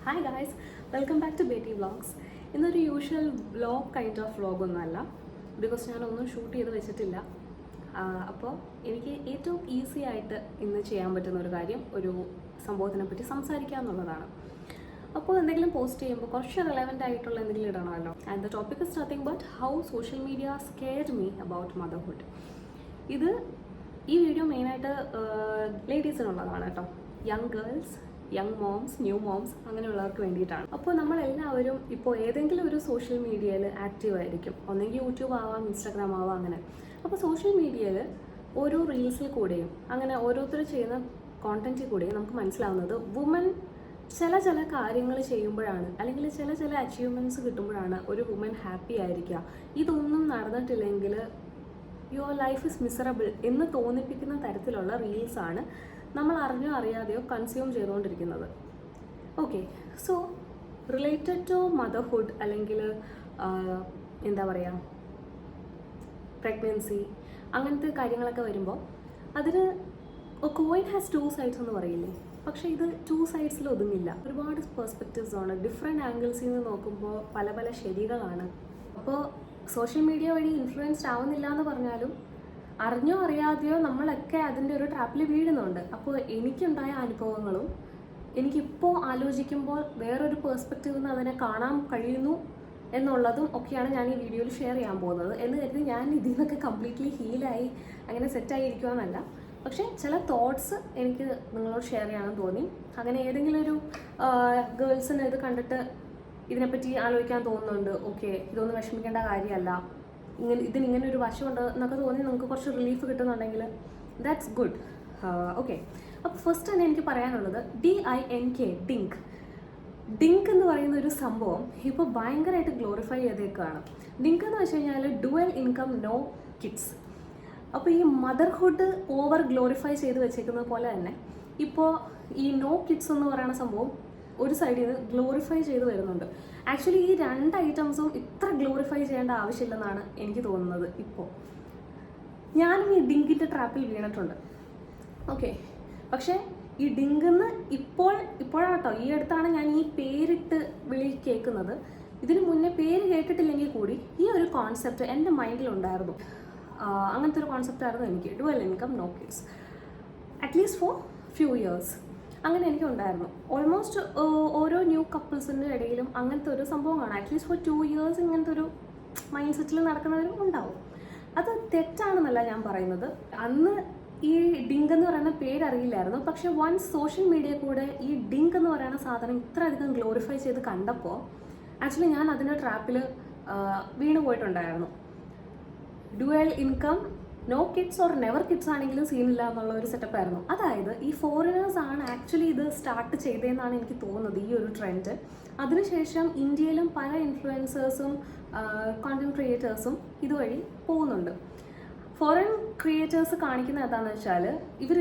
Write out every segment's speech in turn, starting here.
Hi guys, welcome back to Betty vlogs. ഇന്നൊരു usual vlog kind of vlog ഒന്നുമല്ല, because ഞാനൊന്നും shoot ചെയ്ത് വെച്ചിട്ടില്ല. അപ്പോൾ എനിക്ക് ഏറ്റവും ഈസി ആയിട്ട് ഇന്ന് ചെയ്യാൻ പറ്റുന്ന ഒരു കാര്യം ഒരു സംഭവത്തിനെ പറ്റി സംസാരിക്കുക എന്നുള്ളതാണ്. അപ്പോൾ എന്തെങ്കിലും പോസ്റ്റ് ചെയ്യുമ്പോൾ കുറച്ച് റിലവൻ്റ് ആയിട്ടുള്ള എന്തെങ്കിലും ഇടണമല്ലോ. And the topic is nothing but how social media scared me about motherhood. ഈ വീഡിയോ മെയിനായിട്ട് ലേഡീസിനുള്ളതാണ് കേട്ടോ. Young girls, young moms, new moms അങ്ങനെയുള്ളവർക്ക് വേണ്ടിയിട്ടാണ്. അപ്പോൾ നമ്മളെല്ലാവരും ഇപ്പോൾ ഏതെങ്കിലും ഒരു സോഷ്യൽ മീഡിയയിൽ ആക്റ്റീവ് ആയിരിക്കും. ഒന്നെങ്കിൽ യൂട്യൂബ് ആവാം, ഇൻസ്റ്റാഗ്രാം ആവാം, അങ്ങനെ. അപ്പോൾ സോഷ്യൽ മീഡിയയിൽ ഓരോ റീൽസിൽ കൂടെയും അങ്ങനെ ഓരോരുത്തർ ചെയ്യുന്ന കോണ്ടന്റിൽ കൂടെയും നമുക്ക് മനസ്സിലാവുന്നത് വുമൻ ചില കാര്യങ്ങൾ ചെയ്യുമ്പോഴാണ്, അല്ലെങ്കിൽ ചില അച്ചീവ്മെൻറ്റ്സ് കിട്ടുമ്പോഴാണ് ഒരു വുമൻ ഹാപ്പി ആയിരിക്കുക. ഇതൊന്നും നടന്നിട്ടില്ലെങ്കിൽ യുവർ ലൈഫ് ഇസ് മിസറബിൾ എന്ന് തോന്നിപ്പിക്കുന്ന തരത്തിലുള്ള റീൽസാണ് നമ്മൾ അറിഞ്ഞോ അറിയാതെയോ കൺസ്യൂം ചെയ്തുകൊണ്ടിരിക്കുന്നത്. Okay, so related to motherhood അല്ലെങ്കിൽ എന്താ പറയുക, പ്രഗ്നൻസി അങ്ങനത്തെ കാര്യങ്ങളൊക്കെ വരുമ്പോൾ അതിന് കോയിൻ ഹാസ് ടു സൈഡ്സ് എന്ന് പറയില്ലേ. പക്ഷേ ഇത് ടു സൈഡ്സിൽ ഒതുങ്ങില്ല. ഒരുപാട് പെർസ്പെക്റ്റീവ്സ് ആണ്. ഡിഫറെൻറ്റ് ആംഗിൾസിൽ നിന്ന് നോക്കുമ്പോൾ പല ശരികളാണ്. അപ്പോൾ സോഷ്യൽ മീഡിയ വഴി ഇൻഫ്ലുവൻസ്ഡ് ആവുന്നില്ല എന്ന് പറഞ്ഞാലും അറിഞ്ഞോ അറിയാതെയോ നമ്മളൊക്കെ അതിൻ്റെ ഒരു ട്രാപ്പിൽ വീഴുന്നുണ്ട്. അപ്പോൾ എനിക്കുണ്ടായ അനുഭവങ്ങളും എനിക്കിപ്പോൾ ആലോചിക്കുമ്പോൾ വേറൊരു പേഴ്സ്പെക്റ്റീവ് നിന്ന് അതിനെ കാണാൻ കഴിയുന്നു എന്നുള്ളതും ഒക്കെയാണ് ഞാൻ ഈ വീഡിയോയിൽ ഷെയർ ചെയ്യാൻ പോകുന്നത്. എന്ന് കരുതി ഞാൻ ഇതിൽ നിന്നൊക്കെ കംപ്ലീറ്റ്ലി ഹീലായി അങ്ങനെ സെറ്റായി ഇരിക്കുവാന്നല്ല. പക്ഷേ ചില തോട്ട്സ് എനിക്ക് നിങ്ങളോട് ഷെയർ ചെയ്യാമെന്ന് തോന്നി. അങ്ങനെ ഏതെങ്കിലും ഒരു ഗേൾസിന് ഇത് കണ്ടിട്ട് ഇതിനെപ്പറ്റി ആലോചിക്കാൻ തോന്നുന്നുണ്ട്, ഓക്കെ ഇതൊന്നും വിഷമിക്കേണ്ട കാര്യമല്ല, ഇതിനിങ്ങനെ ഒരു വശമുണ്ട് എന്നൊക്കെ തോന്നി നിങ്ങൾക്ക് കുറച്ച് റിലീഫ് കിട്ടുന്നുണ്ടെങ്കിൽ ദാറ്റ്സ് ഗുഡ്. ഓക്കെ, അപ്പോൾ ഫസ്റ്റ് തന്നെ എനിക്ക് പറയാനുള്ളത് DINK, ഡിങ്ക് എന്ന് പറയുന്ന ഒരു സംഭവം ഇപ്പോൾ ഭയങ്കരമായിട്ട് ഗ്ലോറിഫൈ ചെയ്തേക്കാണ്. ഡിങ്ക് എന്ന് വെച്ച് കഴിഞ്ഞാൽ ഡുവൽ ഇൻകം നോ കിഡ്സ്. അപ്പോൾ ഈ മദർഹുഡ് ഓവർ ഗ്ലോറിഫൈ ചെയ്ത് വെച്ചേക്കുന്നത് പോലെ തന്നെ ഇപ്പോൾ ഈ നോ കിഡ്സ് എന്ന് പറയുന്ന സംഭവം ഒരു സൈഡിൽ നിന്ന് ഗ്ലോറിഫൈ ചെയ്ത് വരുന്നുണ്ട്. ആക്ച്വലി ഈ രണ്ട് ഐറ്റംസും ഇത്ര ഗ്ലോറിഫൈ ചെയ്യേണ്ട ആവശ്യമില്ലെന്നാണ് എനിക്ക് തോന്നുന്നത്. ഇപ്പോൾ ഞാനും ഈ ഡിങ്കിൻ്റെ ട്രാപ്പിൽ വീണിട്ടുണ്ട്. ഓക്കെ, പക്ഷേ ഈ ഡിങ്കെന്ന് ഇപ്പോഴാട്ടോ ഈ അടുത്താണ് ഞാൻ ഈ പേരിട്ട് വിളി കേൾക്കുന്നത്. ഇതിന് മുന്നേ പേര് കേട്ടിട്ടില്ലെങ്കിൽ കൂടി ഈ ഒരു കോൺസെപ്റ്റ് എൻ്റെ മൈൻഡിലുണ്ടായിരുന്നു. അങ്ങനത്തെ ഒരു കോൺസെപ്റ്റായിരുന്നു എനിക്ക്, dual income no kids, at least for few years. അങ്ങനെ എനിക്കുണ്ടായിരുന്നു. ഓൾമോസ്റ്റ് ഓരോ ന്യൂ കപ്പിൾസിൻ്റെ ഇടയിലും അങ്ങനത്തെ ഒരു സംഭവം കാണാം. അറ്റ്ലീസ്റ്റ് ഫോർ 2 ഇയേഴ്സ് ഇങ്ങനത്തെ ഒരു മൈൻഡ് സെറ്റിൽ നടക്കുന്നവരും ഉണ്ടാവും. അത് തെറ്റാണെന്നല്ല ഞാൻ പറയുന്നത്. അന്ന് ഈ ഡിങ്ക് എന്ന് പറയുന്ന പേരറിയില്ലായിരുന്നു. പക്ഷെ വൺസ് സോഷ്യൽ മീഡിയ കൂടെ ഈ ഡിങ്ക് എന്ന് പറയുന്ന സാധനം ഇത്രയധികം ഗ്ലോറിഫൈ ചെയ്ത് കണ്ടപ്പോൾ ആക്ച്വലി ഞാൻ അതിൻ്റെ ട്രാപ്പിൽ വീണ് പോയിട്ടുണ്ടായിരുന്നു. Dual income no kids or never kids ആണെങ്കിലും സീനില്ല എന്നുള്ള ഒരു സെറ്റപ്പായിരുന്നു. അതായത് ഈ ഫോറിനേഴ്സ് ആണ് ആക്ച്വലി ഇത് സ്റ്റാർട്ട് ചെയ്തതെന്നാണ് എനിക്ക് തോന്നുന്നത്, ഈ ഒരു ട്രെൻഡ്. അതിനുശേഷം ഇന്ത്യയിലും പല ഇൻഫ്ലുവൻസേഴ്സും കോണ്ടന്റ് ക്രിയേറ്റേഴ്സും ഇതുവഴി പോകുന്നുണ്ട്. ഫോറിൻ ക്രിയേറ്റേഴ്സ് കാണിക്കുന്നത് എന്താണെന്ന് വെച്ചാൽ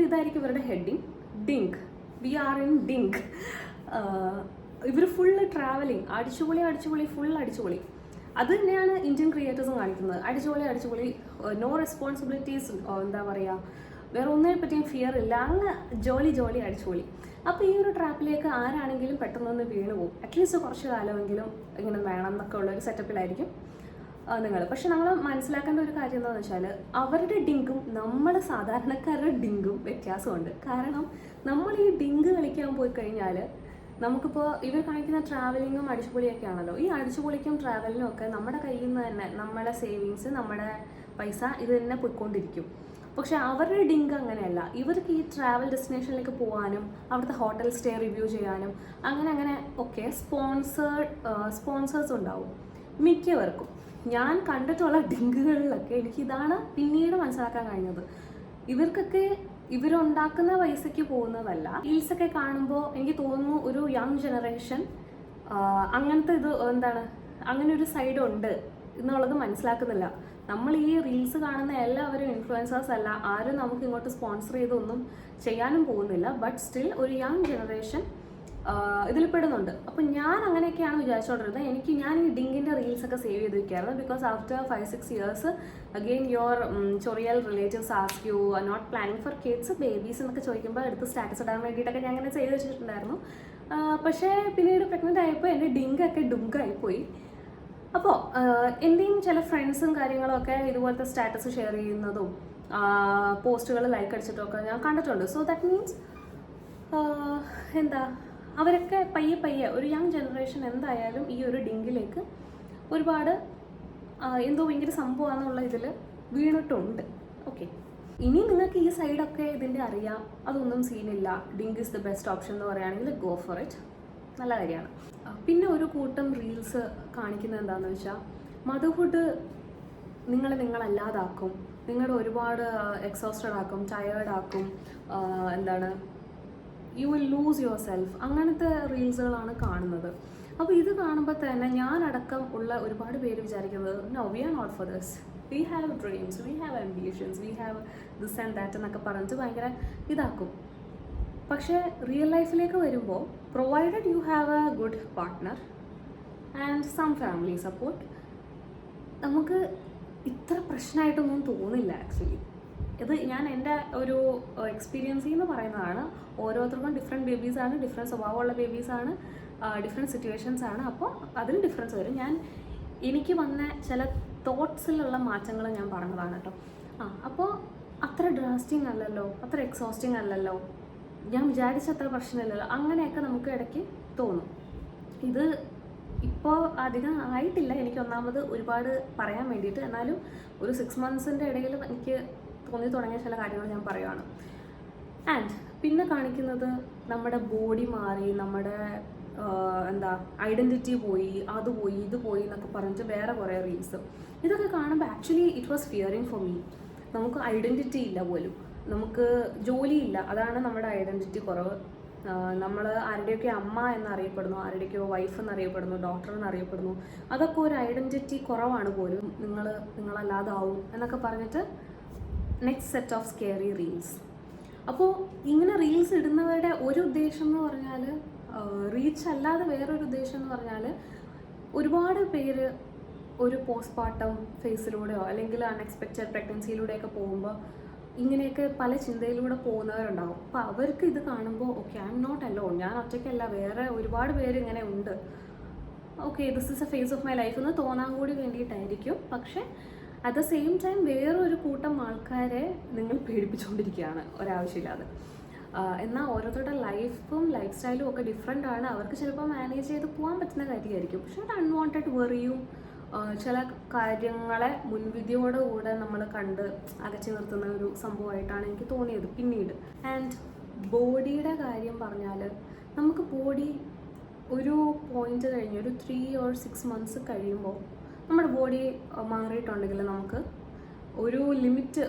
ഇതായിരിക്കും ഇവരുടെ heading, DINK, we are in DINK. ഇവർ ഫുള്ള് ട്രാവലിങ്, അടിച്ചുപൊളി, ഫുൾ അടിച്ചുപൊളി. അത് തന്നെയാണ് ഇന്ത്യൻ ക്രിയേറ്റേഴ്സും കാണിക്കുന്നത്. അടിച്ചുപൊളി, നോ റെസ്പോൺസിബിലിറ്റീസ്, എന്താ പറയുക, വേറെ ഒന്നിനെ പറ്റിയും ഫിയർ ഇല്ല, അങ്ങ് ജോലി അടിച്ചുപൊളി. അപ്പോൾ ഈ ഒരു ട്രാപ്പിലേക്ക് ആരാണെങ്കിലും പെട്ടെന്നൊന്ന് വീണ് പോകും. അറ്റ്ലീസ്റ്റ് കുറച്ച് കാലമെങ്കിലും ഇങ്ങനെ വേണം എന്നൊക്കെ ഉള്ളൊരു സെറ്റപ്പിലായിരിക്കും നിങ്ങൾ. പക്ഷെ നമ്മൾ മനസ്സിലാക്കേണ്ട ഒരു കാര്യം എന്താണെന്ന് വെച്ചാൽ അവരുടെ ഡിങ്കും നമ്മുടെ സാധാരണക്കാരുടെ ഡിങ്കും വ്യത്യാസമുണ്ട്. കാരണം നമ്മൾ ഈ ഡിങ്ക് കളിക്കാൻ പോയി കഴിഞ്ഞാൽ നമുക്കിപ്പോൾ ഇവർ കാണിക്കുന്ന ട്രാവലിങ്ങും അടിച്ചുപൊളിയൊക്കെ ആണല്ലോ. ഈ അടിച്ചുപൊളിക്കും ട്രാവലിനും ഒക്കെ നമ്മുടെ കയ്യിൽ നിന്ന് തന്നെ നമ്മുടെ സേവിങ്സ്, നമ്മുടെ പൈസ ഇത് തന്നെ പോയിക്കൊണ്ടിരിക്കും. പക്ഷെ അവരുടെ ഡിങ്ക് അങ്ങനെയല്ല. ഇവർക്ക് ഈ ട്രാവൽ ഡെസ്റ്റിനേഷനിലേക്ക് പോകാനും അവിടുത്തെ ഹോട്ടൽ സ്റ്റേ റിവ്യൂ ചെയ്യാനും അങ്ങനെ ഒക്കെ സ്പോൺസേഴ്സ് ഉണ്ടാവും മിക്കവർക്കും. ഞാൻ കണ്ടിട്ടുള്ള ഡിങ്കുകളിലൊക്കെ എനിക്കിതാണ് പിന്നീട് മനസ്സിലാക്കാൻ കഴിഞ്ഞത്. ഇവർക്കൊക്കെ ഇവരുണ്ടാക്കുന്ന പൈസയ്ക്ക് പോകുന്നതല്ല. റീൽസൊക്കെ കാണുമ്പോൾ എനിക്ക് തോന്നുന്നു ഒരു യങ് ജനറേഷൻ അങ്ങനത്തെ അങ്ങനെ ഒരു സൈഡ് ഉണ്ട് എന്നുള്ളത് മനസ്സിലാക്കുന്നില്ല. നമ്മൾ ഈ റീൽസ് കാണുന്ന എല്ലാവരും ഇൻഫ്ലുവൻസേഴ്സ് അല്ല, ആരും നമുക്ക് ഇങ്ങോട്ട് സ്പോൺസർ ചെയ്തൊന്നും ചെയ്യാനും പോകുന്നില്ല. ബട്ട് സ്റ്റിൽ ഒരു യങ് ജനറേഷൻ ഇതിൽ പെടുന്നുണ്ട്. അപ്പം ഞാൻ അങ്ങനെയൊക്കെയാണ് വിചാരിച്ചുകൊണ്ടിരുന്നത്. ഞാൻ ഈ ഡിങ്കിൻ്റെ റീൽസൊക്കെ സേവ് ചെയ്ത് വെക്കായിരുന്നു. Because after 5-6 years again your ചൊറിയൽ relatives ask you not planning for kids, babies എന്നൊക്കെ ചോദിക്കുമ്പോൾ എടുത്ത് സ്റ്റാറ്റസ് ഇടാൻ വേണ്ടിയിട്ടൊക്കെ ഞാൻ അങ്ങനെ ചെയ്ത് വെച്ചിട്ടുണ്ടായിരുന്നു. പക്ഷേ പിന്നീട് പ്രഗ്നൻ്റ് ആയപ്പോൾ എൻ്റെ ഡിങ്കൊക്കെ ഡുങ്കായിപ്പോയി. അപ്പോൾ എൻ്റെയും ചില ഫ്രണ്ട്സും കാര്യങ്ങളൊക്കെ ഇതുപോലത്തെ സ്റ്റാറ്റസ് ഷെയർ ചെയ്യുന്നതും പോസ്റ്റുകൾ ലൈക്ക് അടിച്ചിട്ടൊക്കെ ഞാൻ കണ്ടിട്ടുണ്ട്. സോ ദാറ്റ് മീൻസ് എന്താ, അവരൊക്കെ പയ്യെ ഒരു യങ് ജനറേഷൻ എന്തായാലും ഈ ഒരു ഡിങ്കിലേക്ക് ഒരുപാട് എന്തോ ഭയങ്കര സംഭവമാണെന്നുള്ള ഇതിൽ വീണിട്ടുണ്ട്. ഓക്കെ, ഇനി നിങ്ങൾക്ക് ഈ സൈഡൊക്കെ ഇതിൻ്റെ അറിയാം, അതൊന്നും സീനില്ല, DINK is the best option എന്ന് പറയുകയാണെങ്കിൽ ഗോ ഫോർ ഇറ്റ്, നല്ല കാര്യമാണ്. പിന്നെ ഒരു കൂട്ടം റീൽസ് കാണിക്കുന്നത് എന്താണെന്ന് വെച്ചാൽ മദർഹുഡ് നിങ്ങളല്ലാതാക്കും, നിങ്ങളുടെ ഒരുപാട് എക്സോസ്റ്റഡ് ആക്കും, ടയേർഡ് ആക്കും, എന്താണ്, you will loose your self, അങ്ങനത്തെ റീൽസുകളാണ് കാണുന്നത്. അപ്പോൾ ഇത് കാണുമ്പോൾ തന്നെ ഞാനടക്കം ഉള്ള ഒരുപാട് പേര് വിചാരിക്കുന്നത് no, we are not for this, we have dreams, we have ambitions, we have this and that എന്നൊക്കെ പറഞ്ഞിട്ട് ഭയങ്കര ഇതാക്കും. പക്ഷേ റിയൽ ലൈഫിലേക്ക് വരുമ്പോൾ provided you have a good partner and some family support, നമുക്ക് ഇത്ര പ്രശ്നമായിട്ടൊന്നും തോന്നില്ല ആക്ച്വലി. ഇത് ഞാൻ എൻ്റെ ഒരു എക്സ്പീരിയൻസിൽ നിന്ന് പറയുന്നതാണ്. ഓരോരുത്തർക്കും ഡിഫറെൻറ്റ് ബേബീസാണ്, ഡിഫറെൻറ്റ് സ്വഭാവമുള്ള ബേബീസാണ്, ഡിഫറെൻറ്റ് സിറ്റുവേഷൻസ് ആണ്. അപ്പോൾ അതിൽ ഡിഫറൻസ് വരും. എനിക്ക് വന്ന ചില തോട്ട്സിലുള്ള മാറ്റങ്ങൾ ഞാൻ പറഞ്ഞതാണ് കേട്ടോ. അപ്പോൾ അത്ര ഡ്രാസ്റ്റിംഗ് അല്ലല്ലോ, അത്ര എക്സോസ്റ്റിംഗ് അല്ലല്ലോ, ഞാൻ വിചാരിച്ച അത്ര പ്രശ്നമില്ലല്ലോ, അങ്ങനെയൊക്കെ നമുക്ക് ഇടയ്ക്ക് തോന്നും. ഇത് ഇപ്പോൾ അധികം ആയിട്ടില്ല എനിക്ക് ഒന്നാമത് ഒരുപാട് പറയാൻ വേണ്ടിയിട്ട്. എന്നാലും ഒരു 6 months ഇടയിൽ എനിക്ക് തോന്നി തുടങ്ങിയ ചില കാര്യങ്ങൾ ഞാൻ പറയുകയാണ്. ആൻഡ് പിന്നെ കാണിക്കുന്നത് നമ്മുടെ ബോഡി മാറി, നമ്മുടെ എന്താ ഐഡൻറ്റിറ്റി പോയി, അത് പോയി ഇത് പോയി എന്നൊക്കെ പറഞ്ഞിട്ട് വേറെ കുറേ റീൽസ്. ഇതൊക്കെ കാണുമ്പോൾ actually it was fearing for me. നമുക്ക് ഐഡൻറ്റിറ്റി ഇല്ല പോലും, നമുക്ക് ജോലിയില്ല, അതാണ് നമ്മുടെ ഐഡൻറ്റിറ്റി കുറവ്. നമ്മൾ ആരുടെയൊക്കെ അമ്മ എന്നറിയപ്പെടുന്നു, ആരുടെയൊക്കെയോ വൈഫ് എന്നറിയപ്പെടുന്നു, ഡോക്ടർ എന്നറിയപ്പെടുന്നു, അതൊക്കെ ഒരു ഐഡൻറ്റിറ്റി കുറവാണ് പോലും. നിങ്ങളല്ലാതാവും എന്നൊക്കെ പറഞ്ഞിട്ട് next set of scary reels. അപ്പോൾ ഇങ്ങനെ റീൽസ് ഇടുന്നവരുടെ ഒരു ഉദ്ദേശം എന്ന് പറഞ്ഞാൽ, റീച്ച് അല്ലാതെ വേറൊരു ഉദ്ദേശം എന്ന് പറഞ്ഞാൽ, ഒരുപാട് പേര് ഒരു പോസ്റ്റ്മോർട്ടം ഫേസിലൂടെയോ അല്ലെങ്കിൽ അൺഎക്സ്പെക്റ്റഡ് പ്രഗ്നൻസിയിലൂടെയൊക്കെ പോകുമ്പോൾ ഇങ്ങനെയൊക്കെ പല ചിന്തയിലൂടെ പോകുന്നവരുണ്ടാവും. അപ്പോൾ അവർക്ക് ഇത് കാണുമ്പോൾ okay, I'm not alone, ഞാൻ ഒറ്റയ്ക്കല്ല, വേറെ ഒരുപാട് പേര് ഇങ്ങനെ ഉണ്ട്, okay this is a phase of my life എന്ന് തോന്നാൻ കൂടി വേണ്ടിയിട്ടായിരിക്കും. പക്ഷേ അറ്റ് ദ സെയിം ടൈം വേറൊരു കൂട്ടം ആൾക്കാരെ നിങ്ങൾ പേടിപ്പിച്ചുകൊണ്ടിരിക്കുകയാണ് ഒരാവശ്യമില്ലാതെ. എന്നാൽ ഓരോരുത്തരുടെ ലൈഫും ലൈഫ് സ്റ്റൈലും ഒക്കെ ഡിഫറെൻ്റ് ആണ്. അവർക്ക് ചിലപ്പോൾ മാനേജ് ചെയ്ത് പോകാൻ പറ്റുന്ന കാര്യമായിരിക്കും. പക്ഷെ ഒരു അൺവാണ്ടഡ് വെറിയും ചില കാര്യങ്ങളെ മുൻവിധിയോടുകൂടെ നമ്മൾ കണ്ട് അകറ്റി നിർത്തുന്ന ഒരു സംഭവമായിട്ടാണ് എനിക്ക് തോന്നിയത് പിന്നീട്. ആൻഡ് ബോഡിയുടെ കാര്യം പറഞ്ഞാൽ, നമുക്ക് ബോഡി ഒരു പോയിന്റ് കഴിഞ്ഞ് ഒരു 3 or 6 months കഴിയുമ്പോൾ നമ്മുടെ ബോഡി മാറിയിട്ടുണ്ടെങ്കിൽ നമുക്ക് ഒരു ലിമിറ്റ്,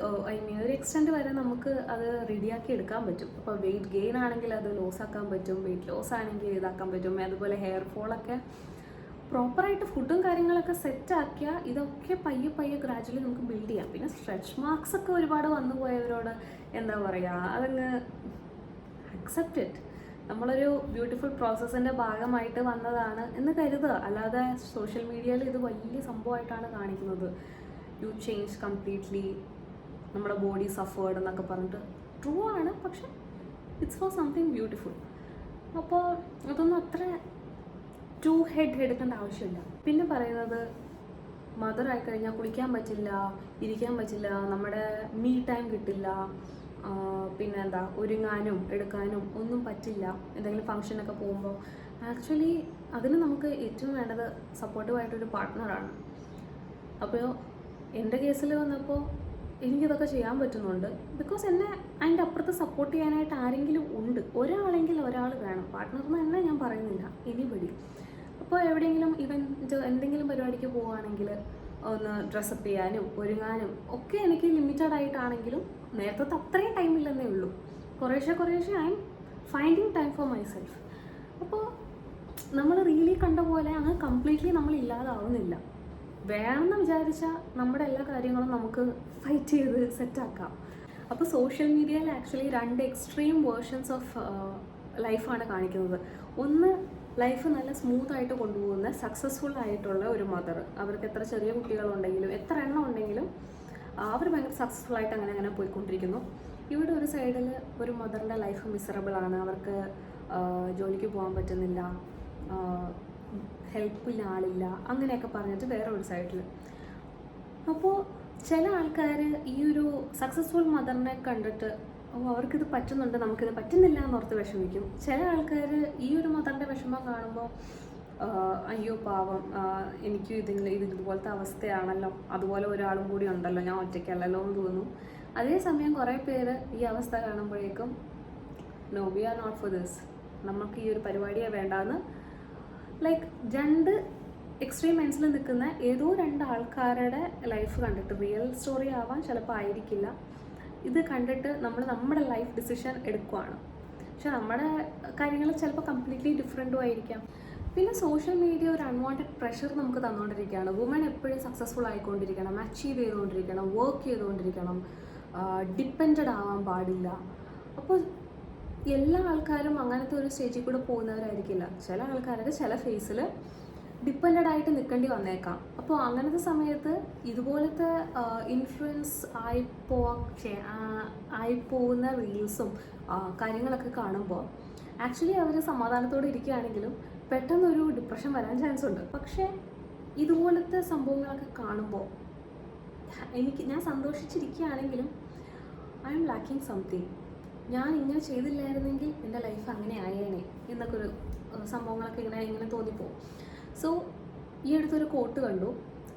ഒരു എക്സ്റ്റെൻറ്റ് വരെ നമുക്ക് അത് റെഡിയാക്കി എടുക്കാൻ പറ്റും. അപ്പോൾ വെയിറ്റ് ഗെയിൻ ആണെങ്കിൽ അത് ലോസ് ആക്കാൻ പറ്റും, വെയിറ്റ് ലോസ് ആണെങ്കിൽ ഇതാക്കാൻ പറ്റും. അതുപോലെ ഹെയർ ഫോളൊക്കെ പ്രോപ്പറായിട്ട് ഫുഡും കാര്യങ്ങളൊക്കെ സെറ്റാക്കിയാൽ ഇതൊക്കെ പയ്യെ ഗ്രാജുവലി നമുക്ക് ബിൽഡ് ചെയ്യാം. പിന്നെ സ്ട്രെച്ച് മാർക്സ് ഒക്കെ ഒരുപാട് വന്നു പോയവരോട് എന്താ പറയുക, അതങ്ങ് അക്സെപ്റ്റ് ഇറ്റ്. നമ്മളൊരു ബ്യൂട്ടിഫുൾ പ്രോസസ്സിൻ്റെ ഭാഗമായിട്ട് വന്നതാണ് എന്ന് കരുതുക. അല്ലാതെ സോഷ്യൽ മീഡിയയിൽ ഇത് വലിയ സംഭവമായിട്ടാണ് കാണിക്കുന്നത്. യു ചേഞ്ച് കംപ്ലീറ്റ്ലി, നമ്മുടെ ബോഡി സഫേർഡ് എന്നൊക്കെ പറഞ്ഞിട്ട് ട്രൂ ആണ്, പക്ഷെ ഇറ്റ്സ് ഫോർ സംതിങ് ബ്യൂട്ടിഫുൾ. അപ്പോൾ അതൊന്നും അത്ര ടു ഹെഡ് എടുക്കേണ്ട ആവശ്യമില്ല. പിന്നെ പറയുന്നത്, മദർ ആയിക്കഴിഞ്ഞാൽ കുളിക്കാൻ പറ്റില്ല, ഇരിക്കാൻ പറ്റില്ല, നമ്മുടെ മീ ടൈം കിട്ടില്ല, പിന്നെ എന്താ ഒരുങ്ങാനും എടുക്കാനും ഒന്നും പറ്റില്ല എന്തെങ്കിലും ഫങ്ഷനൊക്കെ പോകുമ്പോൾ. ആക്ച്വലി അതിന് നമുക്ക് ഏറ്റവും വേണ്ടത് സപ്പോർട്ടീവായിട്ടൊരു പാർട്ട്ണറാണ്. അപ്പോൾ എൻ്റെ കേസിൽ വന്നപ്പോൾ എനിക്കിതൊക്കെ ചെയ്യാൻ പറ്റുന്നുണ്ട്. ബിക്കോസ് എന്നെ അതിൻ്റെ അപ്പുറത്ത് സപ്പോർട്ട് ചെയ്യാനായിട്ട് ആരെങ്കിലും ഉണ്ട്, ഒരാളെങ്കിൽ ഒരാൾ വേണം. പാർട്ട്ണർ എന്ന് തന്നെ ഞാൻ പറയുന്നില്ല, എനിബഡി. അപ്പോൾ എവിടെയെങ്കിലും ഇവൻറ്റ് എന്തെങ്കിലും പരിപാടിക്ക് പോവുകയാണെങ്കിൽ ഒന്ന് ഡ്രസ്സപ്പ് ചെയ്യാനും ഒരുങ്ങാനും ഒക്കെ എനിക്ക് ലിമിറ്റഡ് ആയിട്ടാണെങ്കിലും, നേരത്തെ അത്രയും ടൈമില്ലെന്നേ ഉള്ളൂ. കുറേശ്ശെ I M finding time for my self. അപ്പോൾ നമ്മൾ റിയലി കണ്ട പോലെ അങ്ങ് കംപ്ലീറ്റ്ലി നമ്മൾ ഇല്ലാതാവുന്നില്ല. വേണമെന്ന് വിചാരിച്ചാൽ നമ്മുടെ എല്ലാ കാര്യങ്ങളും നമുക്ക് ഫൈറ്റ് ചെയ്ത് സെറ്റാക്കാം. അപ്പോൾ സോഷ്യൽ മീഡിയയിൽ ആക്ച്വലി 2 എക്സ്ട്രീം വേർഷൻസ് ഓഫ് ലൈഫാണ് കാണിക്കുന്നത്. ഒന്ന്, ലൈഫ് നല്ല സ്മൂത്തായിട്ട് കൊണ്ടുപോകുന്ന സക്സസ്ഫുൾ ആയിട്ടുള്ള ഒരു മദർ. അവർക്ക് എത്ര ചെറിയ കുട്ടികളുണ്ടെങ്കിലും എത്ര എണ്ണം ഉണ്ടെങ്കിലും അവർ ഭയങ്കര സക്സസ്ഫുൾ ആയിട്ട് അങ്ങനെ പോയിക്കൊണ്ടിരിക്കുന്നു. ഇവിടെ ഒരു സൈഡിൽ ഒരു മദറിൻ്റെ ലൈഫ് മിസറബിൾ ആണ്. അവർക്ക് ജോലിക്ക് പോകാൻ പറ്റുന്നില്ല, ഹെൽപ്പിന് ആളില്ല, അങ്ങനെയൊക്കെ പറഞ്ഞിട്ട് വേറെ ഒരു സൈഡിൽ. അപ്പോൾ ചില ആൾക്കാർ ഈ ഒരു സക്സസ്ഫുൾ മദറിനെ കണ്ടിട്ട് അവർക്കിത് പറ്റുന്നുണ്ട്, നമുക്കിത് പറ്റുന്നില്ല എന്നോർത്ത് വിഷമിക്കും. ചില ആൾക്കാർ ഈ ഒരു മദറിൻ്റെ വിഷമം കാണുമ്പോൾ അയ്യോ പാവം, എനിക്കും ഇതുപോലത്തെ അവസ്ഥയാണല്ലോ, അതുപോലെ ഒരാളും കൂടി ഉണ്ടല്ലോ, ഞാൻ ഒറ്റയ്ക്കല്ലല്ലോ എന്ന് തോന്നും. അതേസമയം കുറേ പേര് ഈ അവസ്ഥ കാണുമ്പോഴേക്കും no, we are not for this, നമുക്ക് ഈ ഒരു പരിപാടിയെ വേണ്ടാന്ന്, ലൈക്ക് രണ്ട് എക്സ്ട്രീം എൻഡ്സിൽ നിൽക്കുന്ന ഏതോ രണ്ട് ആൾക്കാരുടെ ലൈഫ് കണ്ടിട്ട്, റിയൽ സ്റ്റോറി ആവാൻ ചിലപ്പോൾ ആയിരിക്കില്ല, ഇത് കണ്ടിട്ട് നമ്മൾ നമ്മുടെ ലൈഫ് ഡിസിഷൻ എടുക്കുവാണ്. പക്ഷെ നമ്മുടെ കാര്യങ്ങൾ ചിലപ്പോൾ കംപ്ലീറ്റ്ലി ഡിഫറെൻറ്റും ആയിരിക്കാം. പിന്നെ സോഷ്യൽ മീഡിയ ഒരു അൺവാണ്ടഡ് പ്രഷർ നമുക്ക് തന്നുകൊണ്ടിരിക്കുകയാണ്. വുമൺ എപ്പോഴും സക്സസ്ഫുൾ ആയിക്കൊണ്ടിരിക്കണം, അച്ചീവ് ചെയ്തുകൊണ്ടിരിക്കണം, വർക്ക് ചെയ്തുകൊണ്ടിരിക്കണം, ഡിപ്പെൻഡഡ് ആവാൻ പാടില്ല. അപ്പോൾ എല്ലാ ആൾക്കാരും അങ്ങനത്തെ ഒരു സ്റ്റേജിൽ കൂടെ പോകുന്നവരായിരിക്കില്ല. ചില ആൾക്കാരുടെ ചില ഫേസിൽ ഡിപ്പെൻഡഡ് ആയിട്ട് നിൽക്കേണ്ടി വന്നേക്കാം. അപ്പോൾ അങ്ങനത്തെ സമയത്ത് ഇതുപോലത്തെ ഇൻഫ്ലുവൻസ് ആയിപ്പോകുന്ന റീൽസും കാര്യങ്ങളൊക്കെ കാണുമ്പോൾ ആക്ച്വലി അവർ സമാധാനത്തോടെ ഇരിക്കുകയാണെങ്കിലും പെട്ടെന്നൊരു ഡിപ്രഷൻ വരാൻ ചാൻസ് ഉണ്ട്. പക്ഷേ ഇതുപോലത്തെ സംഭവങ്ങളൊക്കെ കാണുമ്പോൾ ഞാൻ സന്തോഷിച്ചിരിക്കുകയാണെങ്കിലും ഐ എം ലാക്കിങ് സംതിങ്, ഞാൻ ഇങ്ങനെ ചെയ്തില്ലായിരുന്നെങ്കിൽ എൻ്റെ ലൈഫ് അങ്ങനെ ആയേനെ എന്നൊക്കെ ഒരു സംഭവങ്ങളൊക്കെ ഇങ്ങനെ തോന്നിപ്പോവും. സോ ഈ അടുത്തൊരു കോട്ട് കണ്ടു,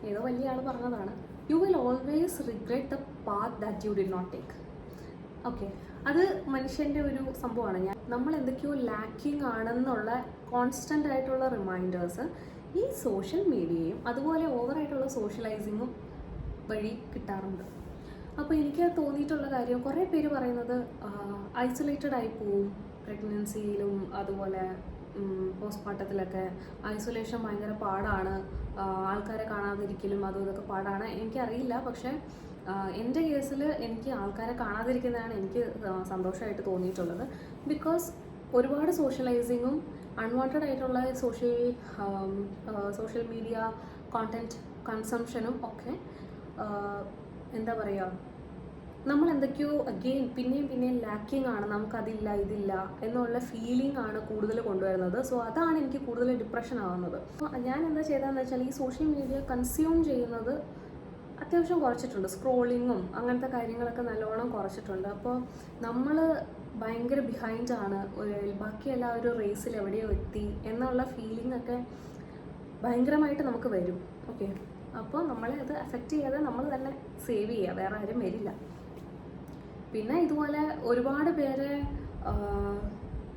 ഏതോ വലിയ ആൾ പറഞ്ഞതാണ്, you will always regret the path that you did not take. Okay, അത് മനുഷ്യൻ്റെ ഒരു സംഭവമാണ്. നമ്മൾ എന്തൊക്കെയോ ലാക്കിങ് ആണെന്നുള്ള കോൺസ്റ്റൻ്റ് ആയിട്ടുള്ള റിമൈൻഡേഴ്സ് ഈ സോഷ്യൽ മീഡിയയും അതുപോലെ ഓവറായിട്ടുള്ള സോഷ്യലൈസിങ്ങും വഴി കിട്ടാറുണ്ട്. അപ്പോൾ എനിക്ക് തോന്നിയിട്ടുള്ള കാര്യം, കുറേ പേര് പറയുന്നത് ഐസൊലേറ്റഡ് ആയി പോവും പ്രഗ്നൻസിയിലും അതുപോലെ പോസ്റ്റ്മോർട്ടത്തിലൊക്കെ. ഐസൊലേഷൻ ഭയങ്കര പാടാണ്, ആൾക്കാരെ കാണാതിരിക്കലും അതും ഇതൊക്കെ പാടാണ്. എനിക്കറിയില്ല, പക്ഷേ എൻ്റെ കേസിൽ എനിക്ക് ആൾക്കാരെ കാണാതിരിക്കുന്നതാണ് എനിക്ക് സന്തോഷമായിട്ട് തോന്നിയിട്ടുള്ളത്. ബിക്കോസ് ഒരുപാട് സോഷ്യലൈസിങ്ങും അൺവാണ്ടഡ് ആയിട്ടുള്ള സോഷ്യൽ മീഡിയ കോണ്ടൻറ്റ് കൺസംഷനും ഒക്കെ എന്താ പറയുക, നമ്മൾ എന്തൊക്കെയോ അഗെയിൻ പിന്നെയും ലാക്കിങ് ആണ്, നമുക്കതില്ല ഇതില്ല എന്നുള്ള ഫീലിംഗ് ആണ് കൂടുതൽ കൊണ്ടുവരുന്നത്. സോ അതാണ് എനിക്ക് കൂടുതൽ ഡിപ്രഷൻ ആവുന്നത്. ഞാൻ എന്താ ചെയ്തതെന്ന് വെച്ചാൽ ഈ സോഷ്യൽ മീഡിയ കൺസ്യൂം ചെയ്യുന്നത് അത്യാവശ്യം കുറച്ചിട്ടുണ്ട്. സ്ക്രോളിങ്ങും അങ്ങനത്തെ കാര്യങ്ങളൊക്കെ നല്ലോണം കുറച്ചിട്ടുണ്ട്. അപ്പോൾ നമ്മൾ ഭയങ്കര ബിഹൈൻഡാണ്, ബാക്കി എല്ലാവരും റേസിൽ എവിടെയോ എത്തി എന്നുള്ള ഫീലിംഗ് ഒക്കെ ഭയങ്കരമായിട്ട് നമുക്ക് വരും. ഓക്കെ, അപ്പോൾ നമ്മളെ അത് അഫക്റ്റ് ചെയ്യാതെ നമ്മൾ തന്നെ സേവ് ചെയ്യുക, വേറെ ആരും വരില്ല. പിന്നെ ഇതുപോലെ ഒരുപാട് പേരെ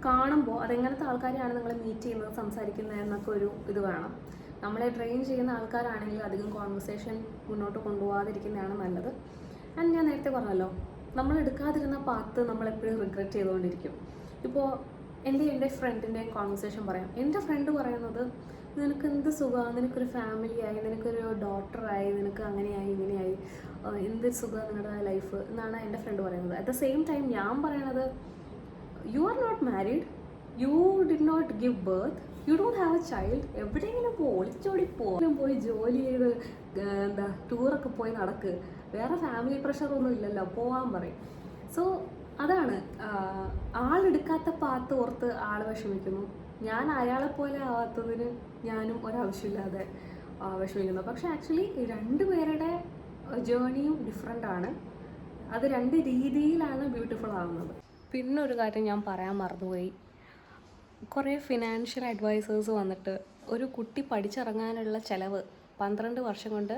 കാണുമ്പോൾ അതെങ്ങനത്തെ ആൾക്കാരെയാണ് നിങ്ങൾ മീറ്റ് ചെയ്യുന്നത്, സംസാരിക്കുന്നത് എന്നൊക്കെ ഒരു ഇത് വേണം. നമ്മളെ ട്രെയിൻ ചെയ്യുന്ന ആൾക്കാരാണെങ്കിൽ അധികം കോൺവെർസേഷൻ മുന്നോട്ട് കൊണ്ടുപോകാതിരിക്കുന്നതാണ് നല്ലത്. ആൻഡ് ഞാൻ നേരത്തെ പറഞ്ഞല്ലോ, നമ്മൾ എടുക്കാതിരുന്ന പാത്ത് നമ്മളെപ്പോഴും റിഗ്രറ്റ് ചെയ്തുകൊണ്ടിരിക്കും. ഇപ്പോൾ എൻ്റെ ഫ്രണ്ടിൻ്റെയും കോൺവെർസേഷൻ പറയാം. എൻ്റെ ഫ്രണ്ട് പറയുന്നത്, നിനക്ക് എന്ത് സുഖമാണ്, നിനക്കൊരു ഫാമിലിയായി, നിനക്കൊരു ഡോട്ടറായി, നിനക്ക് അങ്ങനെയായി ഇങ്ങനെയായി, എന്ത് സുഖമാണ് നിങ്ങളുടെ ലൈഫ് എന്നാണ് എൻ്റെ ഫ്രണ്ട് പറയുന്നത്. അറ്റ് ദ സെയിം ടൈം ഞാൻ പറയണത്, you are not married, you did not give birth, you don't have a child, എവിടെയെങ്കിലും ഒളിച്ചോടി പോയി ജോലി ചെയ്ത് ടൂറൊക്കെ പോയി നടക്ക്, വേറെ ഫാമിലി പ്രഷറൊന്നും ഇല്ലല്ലോ, പോവാൻ പറയും. സോ അതാണ്, ആളെടുക്കാത്ത പാത്ത് ഓർത്ത് ആൾ വിഷമിക്കുന്നു. ഞാൻ അയാളെപ്പോലെ ആവാത്തതിന് ഞാനും ഒരാവശ്യമില്ലാതെ വിഷമിക്കുന്നു. പക്ഷെ ആക്ച്വലി രണ്ടുപേരുടെ ജേണിയും ഡിഫറെൻ്റ് ആണ്, അത് രണ്ട് രീതിയിലാണ് ബ്യൂട്ടിഫുൾ ആവുന്നത്. പിന്നെ ഒരു കാര്യം ഞാൻ പറയാൻ മറന്നുപോയി, കുറേ ഫിനാൻഷ്യൽ അഡ്വൈസേഴ്സ് വന്നിട്ട് ഒരു കുട്ടി പഠിച്ചിറങ്ങാനുള്ള ചിലവ് 12 വർഷം കൊണ്ട്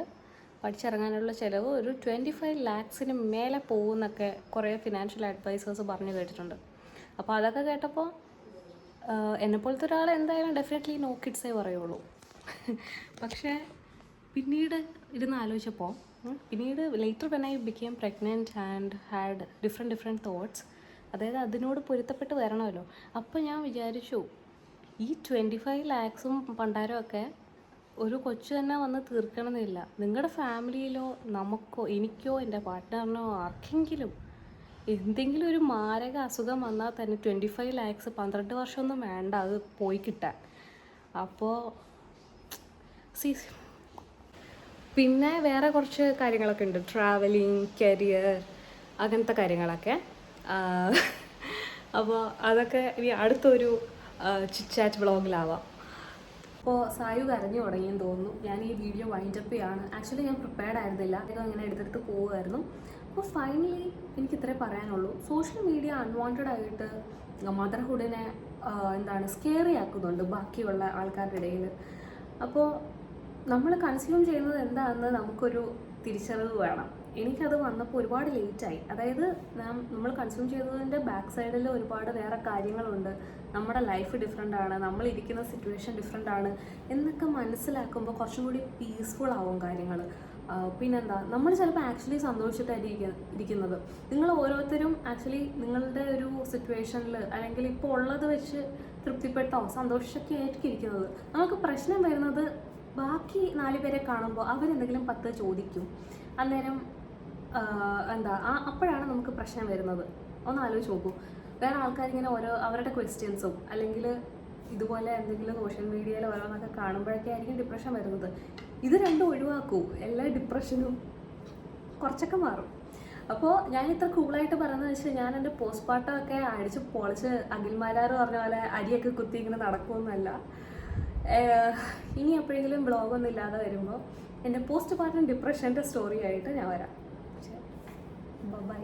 പഠിച്ചിറങ്ങാനുള്ള ചിലവ് ഒരു 25 lakhs മേലെ പോകുമെന്നൊക്കെ കുറേ ഫിനാൻഷ്യൽ അഡ്വൈസേഴ്സ് പറഞ്ഞു കേട്ടിട്ടുണ്ട്. അപ്പോൾ അതൊക്കെ കേട്ടപ്പോൾ എന്നെപ്പോലത്തെ ഒരാൾ എന്തായാലും ഡെഫിനറ്റ്ലി നോ കിഡ്സേ പറയുള്ളൂ. പക്ഷേ പിന്നീട് ഇരുന്ന് ആലോചിച്ചപ്പോൾ, പിന്നീട് later when I became pregnant and had different thoughts, അതായത് അതിനോട് പൊരുത്തപ്പെട്ട് വരണമല്ലോ. അപ്പോൾ ഞാൻ വിചാരിച്ചു, ഈ 25 lakhs പണ്ടാരവും ഒക്കെ ഒരു കൊച്ചു തന്നെ വന്ന് തീർക്കണമെന്നില്ല. നിങ്ങളുടെ ഫാമിലിയിലോ നമുക്കോ എനിക്കോ എൻ്റെ പാർട്ട്ണറിനോ ആർക്കെങ്കിലും എന്തെങ്കിലും ഒരു മാരക അസുഖം വന്നാൽ തന്നെ 25 lakhs 12 വർഷമൊന്നും വേണ്ട അത് പോയി കിട്ടാൻ. അപ്പോൾ പിന്നെ വേറെ കുറച്ച് കാര്യങ്ങളൊക്കെ ഉണ്ട്, ട്രാവലിങ്, കരിയർ, അങ്ങനത്തെ കാര്യങ്ങളൊക്കെ. അപ്പോൾ അതൊക്കെ ഇനി അടുത്തൊരു ചിറ്റ് വ്ളോഗിലാവാം. അപ്പോൾ സായു കരഞ്ഞു തുടങ്ങിയെന്ന് തോന്നുന്നു. ഞാൻ ഈ വീഡിയോ വൈൻഡപ്പ് ചെയ്യാണ്. ആക്ച്വലി ഞാൻ പ്രിപ്പയർഡ് ആയിരുന്നില്ല, ഇതൊക്കെ അങ്ങനെ എടുത്തെടുത്ത് പോവുമായിരുന്നു. അപ്പോൾ ഫൈനലി എനിക്ക് ഇത്രേ പറയാനുള്ളൂ. സോഷ്യൽ മീഡിയ അൺവാണ്ടഡ് ആയിട്ട് മദർഹുഡിനെ സ്കെയറി ആക്കുന്നുണ്ട് ബാക്കിയുള്ള ആൾക്കാരുടെ ഇടയിൽ. അപ്പോൾ നമ്മൾ കൺസ്യൂം ചെയ്യുന്നത് എന്താണെന്ന് നമുക്കൊരു തിരിച്ചറിവ് വേണം. എനിക്കത് വന്നപ്പോൾ ഒരുപാട് ലേറ്റായി. അതായത് നമ്മൾ കൺസ്യൂം ചെയ്തതിൻ്റെ ബാക്ക് സൈഡിൽ ഒരുപാട് വേറെ കാര്യങ്ങളുണ്ട്. നമ്മുടെ ലൈഫ് ഡിഫറെൻ്റ് ആണ്, നമ്മളിരിക്കുന്ന സിറ്റുവേഷൻ ഡിഫറെൻ്റ് ആണ് എന്നൊക്കെ മനസ്സിലാക്കുമ്പോൾ കുറച്ചും കൂടി പീസ്ഫുൾ ആവും കാര്യങ്ങൾ. പിന്നെന്താ, നമ്മൾ ചിലപ്പോൾ ആക്ച്വലി സന്തോഷിച്ചിട്ടായിരിക്കും ഇരിക്കുന്നത്. നിങ്ങൾ ഓരോരുത്തരും ആക്ച്വലി നിങ്ങളുടെ ഒരു സിറ്റുവേഷനിൽ അല്ലെങ്കിൽ ഇപ്പോൾ ഉള്ളത് വെച്ച് തൃപ്തിപ്പെട്ടോ സന്തോഷിച്ചൊക്കെ ആയിരിക്കും ഇരിക്കുന്നത്. നമുക്ക് പ്രശ്നം വരുന്നത് ബാക്കി 4 പേരെ കാണുമ്പോൾ അവരെന്തെങ്കിലും 10 ചോദിക്കും. അന്നേരം അപ്പോഴാണ് നമുക്ക് പ്രശ്നം വരുന്നത്. ഒന്ന് ആലോചിച്ച് നോക്കൂ. വേറെ ആൾക്കാരിങ്ങനെ അവരുടെ ക്വസ്റ്റ്യൻസും അല്ലെങ്കിൽ ഇതുപോലെ എന്തെങ്കിലും സോഷ്യൽ മീഡിയയിൽ ഓരോന്നൊക്കെ കാണുമ്പോഴൊക്കെ ആയിരിക്കും ഡിപ്രഷൻ വരുന്നത്. ഇത് രണ്ടും ഒഴിവാക്കൂ, എല്ലാ ഡിപ്രഷനും കുറച്ചൊക്കെ മാറും. അപ്പോൾ ഞാൻ ഇത്ര കൂളായിട്ട് പറയുന്നത് വെച്ചാൽ ഞാൻ എൻ്റെ പോസ്റ്റ്മോർട്ടമൊക്കെ അടിച്ച് പൊളിച്ച് അഖിൽമാരാർ പറഞ്ഞ പോലെ അരിയൊക്കെ കുത്തി ഇങ്ങനെ നടക്കുമെന്നല്ല. ഇനി എപ്പോഴെങ്കിലും ബ്ലോഗൊന്നും ഇല്ലാതെ വരുമ്പോൾ എൻ്റെ പോസ്റ്റ്മോർട്ടം ഡിപ്രഷൻ്റെ സ്റ്റോറി ആയിട്ട് ഞാൻ വരാം. ബൈ.